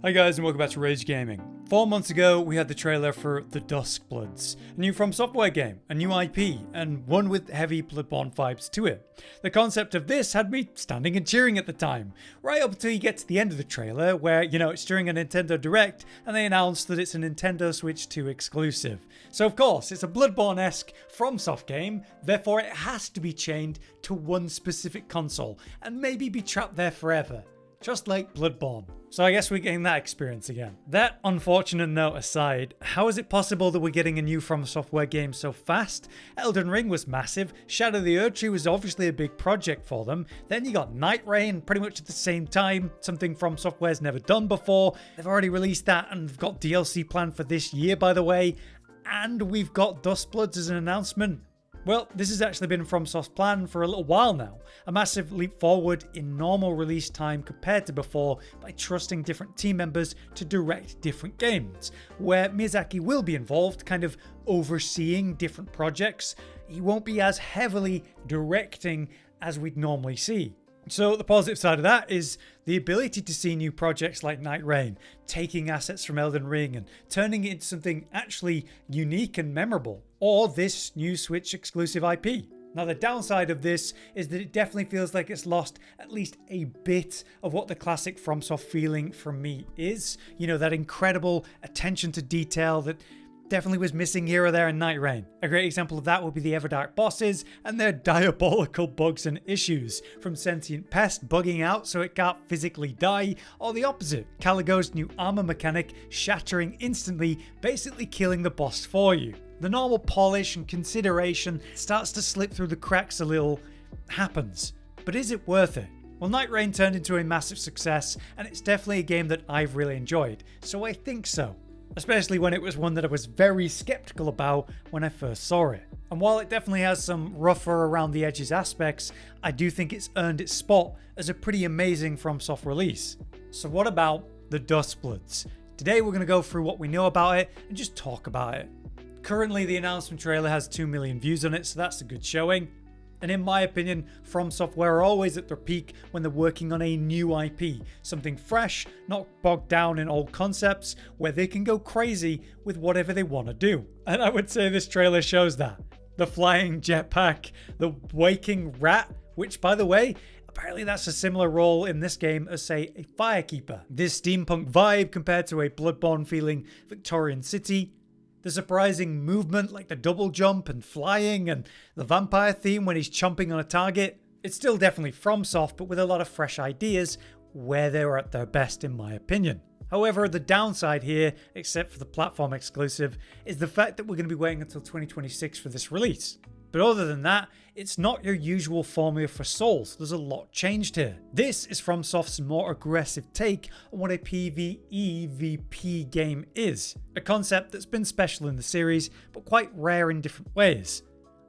Hi guys and welcome back to Rage Gaming. 4 months ago we had the trailer for the Dusk Bloods, a new From Software game, a new IP, and one with heavy Bloodborne vibes to it. The concept of this had me standing and cheering at the time, right up until you get to the end of the trailer where, it's during a Nintendo Direct and they announced that it's a Nintendo Switch 2 exclusive. So of course, it's a Bloodborne-esque FromSoft game, therefore it has to be chained to one specific console and maybe be trapped there forever. Just like Bloodborne. So I guess we're getting that experience again. That unfortunate note aside, how is it possible that we're getting a new From Software game so fast? Elden Ring was massive, Shadow of the Erdtree was obviously a big project for them, then you got Nightreign pretty much at the same time, something From Software's never done before. They've already released that and they've got DLC planned for this year, by the way, and we've got Duskbloods as an announcement. Well, this has actually been FromSoft's plan for a little while now. A massive leap forward in normal release time compared to before by trusting different team members to direct different games, where Miyazaki will be involved, kind of overseeing different projects. He won't be as heavily directing as we'd normally see. So the positive side of that is the ability to see new projects like Nightreign, taking assets from Elden Ring and turning it into something actually unique and memorable, or this new Switch exclusive IP. Now the downside of this is that it definitely feels like it's lost at least a bit of what the classic FromSoft feeling for me is. That incredible attention to detail that definitely was missing here or there in Nightreign. A great example of that would be the Everdark bosses and their diabolical bugs and issues, from sentient pest bugging out so it can't physically die, or the opposite, Caligo's new armor mechanic shattering instantly, basically killing the boss for you. The normal polish and consideration starts to slip through the cracks a little. Happens. But is it worth it? Well, Nightreign turned into a massive success, and it's definitely a game that I've really enjoyed, so I think so. Especially when it was one that I was very skeptical about when I first saw it. And while it definitely has some rougher around the edges aspects, I do think it's earned its spot as a pretty amazing FromSoft release. So what about the Duskbloods? Today we're going to go through what we know about it and just talk about it. Currently the announcement trailer has 2 million views on it, so that's a good showing. And in my opinion, From Software are always at their peak when they're working on a new IP, something fresh, not bogged down in old concepts, where they can go crazy with whatever they want to do. And I would say this trailer shows that. The flying jetpack, the waking rat, which by the way, apparently that's a similar role in this game as, say, a firekeeper. This steampunk vibe compared to a Bloodborne feeling Victorian city. The surprising movement like the double jump and flying, and the vampire theme when he's chomping on a target. It's still definitely FromSoft, but with a lot of fresh ideas where they were at their best in my opinion. However, the downside here, except for the platform exclusive, is the fact that we're going to be waiting until 2026 for this release. But other than that, it's not your usual formula for Souls. There's a lot changed here. This is FromSoft's more aggressive take on what a PvE/VP game is. A concept that's been special in the series, but quite rare in different ways.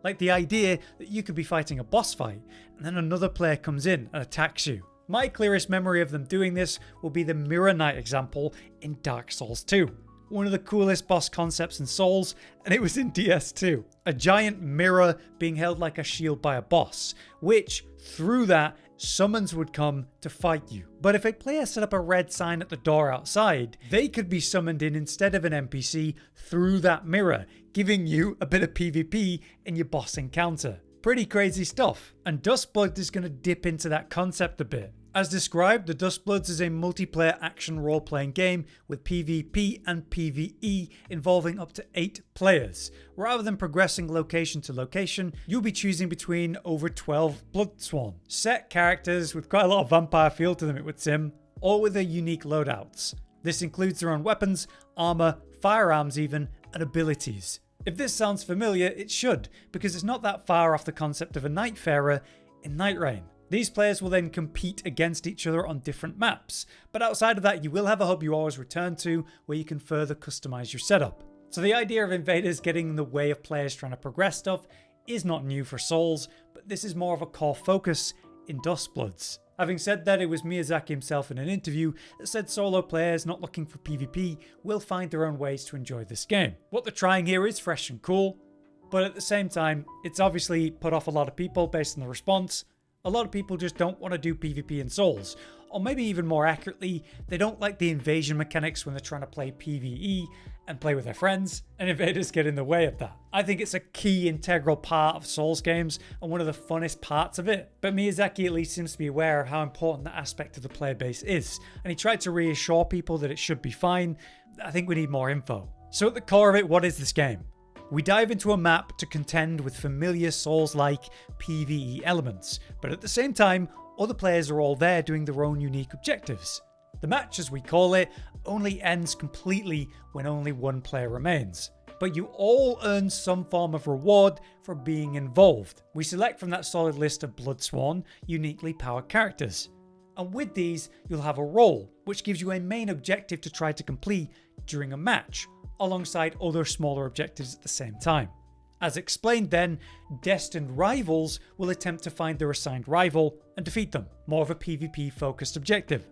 Like the idea that you could be fighting a boss fight, and then another player comes in and attacks you. My clearest memory of them doing this will be the Mirror Knight example in Dark Souls 2. One of the coolest boss concepts in Souls, and it was in DS2. A giant mirror being held like a shield by a boss, which, through that, summons would come to fight you. But if a player set up a red sign at the door outside, they could be summoned in instead of an NPC through that mirror, giving you a bit of PvP in your boss encounter. Pretty crazy stuff. And Duskbloods is going to dip into that concept a bit. As described, the Duskbloods is a multiplayer action role-playing game with PvP and PvE involving up to 8 players. Rather than progressing location to location, you'll be choosing between over 12 Bloodsworn. Set characters with quite a lot of vampire feel to them, it would seem, all with their unique loadouts. This includes their own weapons, armor, firearms even, and abilities. If this sounds familiar, it should, because it's not that far off the concept of a Nightfarer in Nightreign. These players will then compete against each other on different maps, but outside of that you will have a hub you always return to where you can further customize your setup. So the idea of invaders getting in the way of players trying to progress stuff is not new for Souls, but this is more of a core focus in Duskbloods. Having said that, it was Miyazaki himself in an interview that said solo players not looking for PvP will find their own ways to enjoy this game. What they're trying here is fresh and cool, but at the same time it's obviously put off a lot of people based on the response. A lot of people just don't want to do PvP in Souls, or maybe even more accurately, they don't like the invasion mechanics when they're trying to play PvE and play with their friends, and invaders get in the way of that. I think it's a key integral part of Souls games and one of the funnest parts of it, but Miyazaki at least seems to be aware of how important that aspect of the player base is, and he tried to reassure people that it should be fine. I think we need more info. So at the core of it, what is this game? We dive into a map to contend with familiar Souls-like PvE elements, but at the same time, other players are all there doing their own unique objectives. The match, as we call it, only ends completely when only one player remains, but you all earn some form of reward for being involved. We select from that solid list of Bloodsworn, uniquely powered characters. And with these, you'll have a role, which gives you a main objective to try to complete during a match, alongside other smaller objectives at the same time. As explained then, destined rivals will attempt to find their assigned rival and defeat them, more of a PvP focused objective.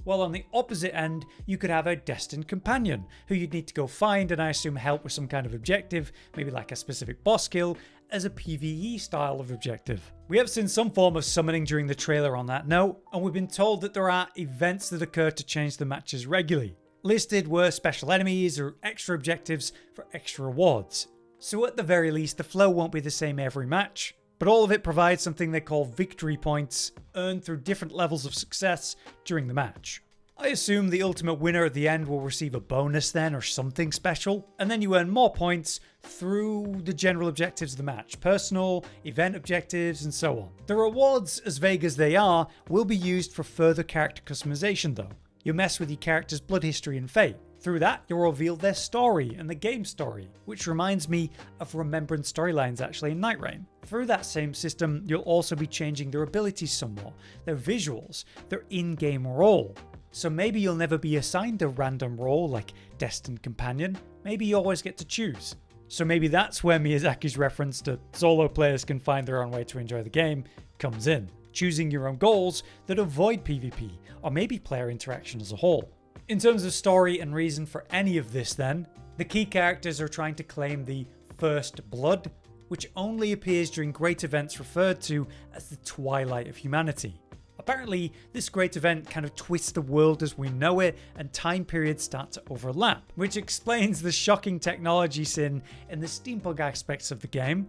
While on the opposite end, you could have a destined companion, who you'd need to go find and I assume help with some kind of objective, maybe like a specific boss kill, as a PvE style of objective. We have seen some form of summoning during the trailer on that note, and we've been told that there are events that occur to change the matches regularly. Listed were special enemies or extra objectives for extra rewards. So at the very least, the flow won't be the same every match, but all of it provides something they call victory points, earned through different levels of success during the match. I assume the ultimate winner at the end will receive a bonus then or something special, and then you earn more points through the general objectives of the match, personal, event objectives, and so on. The rewards, as vague as they are, will be used for further character customization though. You'll mess with your character's blood history and fate. Through that, you'll reveal their story and the game story, which reminds me of Remembrance storylines actually in Nightreign. Through that same system, you'll also be changing their abilities somewhat, their visuals, their in-game role. So maybe you'll never be assigned a random role like Destined Companion, maybe you always get to choose. So maybe that's where Miyazaki's reference to solo players can find their own way to enjoy the game comes in. Choosing your own goals that avoid PvP, or maybe player interaction as a whole. In terms of story and reason for any of this then, the key characters are trying to claim the First Blood, which only appears during great events referred to as the Twilight of Humanity. Apparently, this great event kind of twists the world as we know it and time periods start to overlap, which explains the shocking technology sin in the steampunk aspects of the game,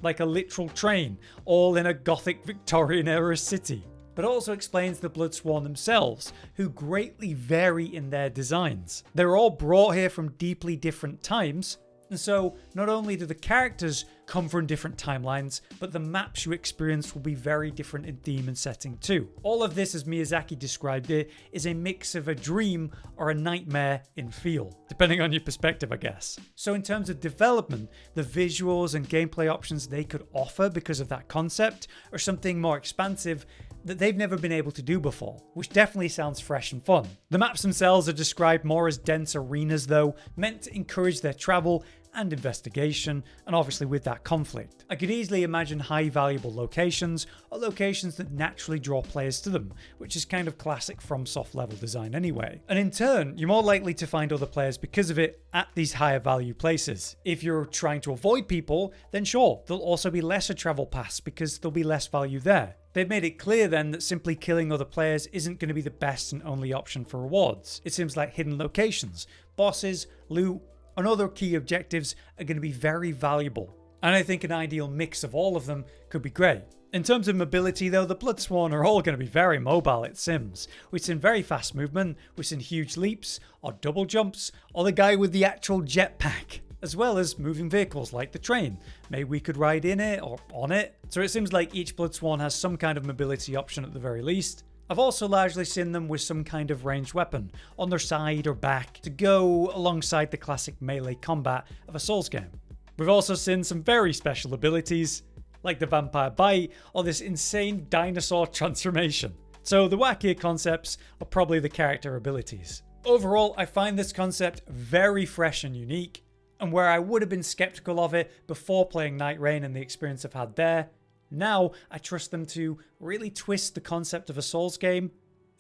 like a literal train, all in a gothic Victorian era city. But also explains the Bloodsworn themselves, who greatly vary in their designs. They're all brought here from deeply different times, and so not only do the characters come from different timelines, but the maps you experience will be very different in theme and setting too. All of this, as Miyazaki described it, is a mix of a dream or a nightmare in feel, depending on your perspective, I guess. So in terms of development, the visuals and gameplay options they could offer because of that concept are something more expansive that they've never been able to do before, which definitely sounds fresh and fun. The maps themselves are described more as dense arenas though, meant to encourage their travel and investigation, and obviously with that conflict. I could easily imagine high valuable locations, or locations that naturally draw players to them, which is kind of classic FromSoft level design anyway. And in turn, you're more likely to find other players because of it at these higher value places. If you're trying to avoid people, then sure, there'll also be lesser travel paths because there'll be less value there. They've made it clear then that simply killing other players isn't going to be the best and only option for rewards. It seems like hidden locations, bosses, loot, and other key objectives are going to be very valuable. And I think an ideal mix of all of them could be great. In terms of mobility though, the Bloodsworn are all going to be very mobile, it seems. We've seen very fast movement, we've seen huge leaps, or double jumps, or the guy with the actual jetpack, as well as moving vehicles like the train. Maybe we could ride in it or on it. So it seems like each Bloodsworn has some kind of mobility option at the very least. I've also largely seen them with some kind of ranged weapon on their side or back to go alongside the classic melee combat of a Souls game. We've also seen some very special abilities like the Vampire Bite or this insane dinosaur transformation. So the wackier concepts are probably the character abilities. Overall, I find this concept very fresh and unique, and where I would have been skeptical of it before playing Nightreign and the experience I've had there, now I trust them to really twist the concept of a Souls game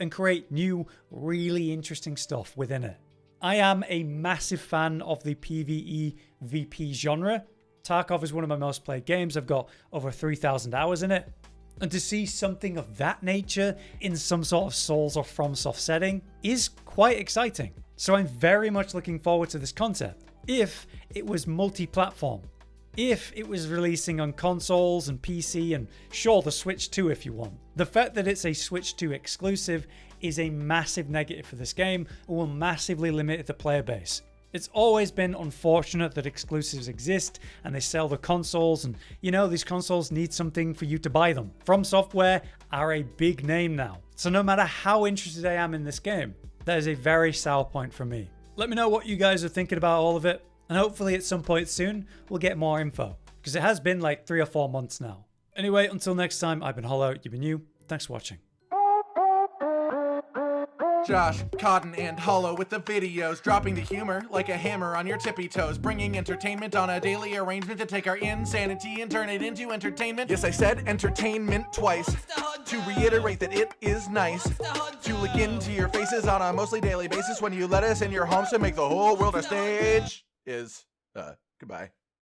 and create new, really interesting stuff within it. I am a massive fan of the PvE VP genre. Tarkov is one of my most played games. I've got over 3,000 hours in it. And to see something of that nature in some sort of Souls or FromSoft setting is quite exciting. So I'm very much looking forward to this concept. If it was multi-platform, if it was releasing on consoles and PC, and sure, the Switch 2 if you want. The fact that it's a Switch 2 exclusive is a massive negative for this game and will massively limit the player base. It's always been unfortunate that exclusives exist and they sell the consoles, and you know, these consoles need something for you to buy them. From Software are a big name now, so no matter how interested I am in this game, that is a very sour point for me. Let me know what you guys are thinking about all of it, and hopefully at some point soon we'll get more info, because it has been like 3 or 4 months now. Anyway, until next time, I've been Hollow, you've been you, thanks for watching. Josh, Cotton, and Hollow with the videos, dropping the humor like a hammer on your tippy toes, bringing entertainment on a daily arrangement to take our insanity and turn it into entertainment. Yes, I said entertainment twice, to reiterate that it is nice to look into your faces on a mostly daily basis when you let us in your homes to make the whole world a stage. Goodbye.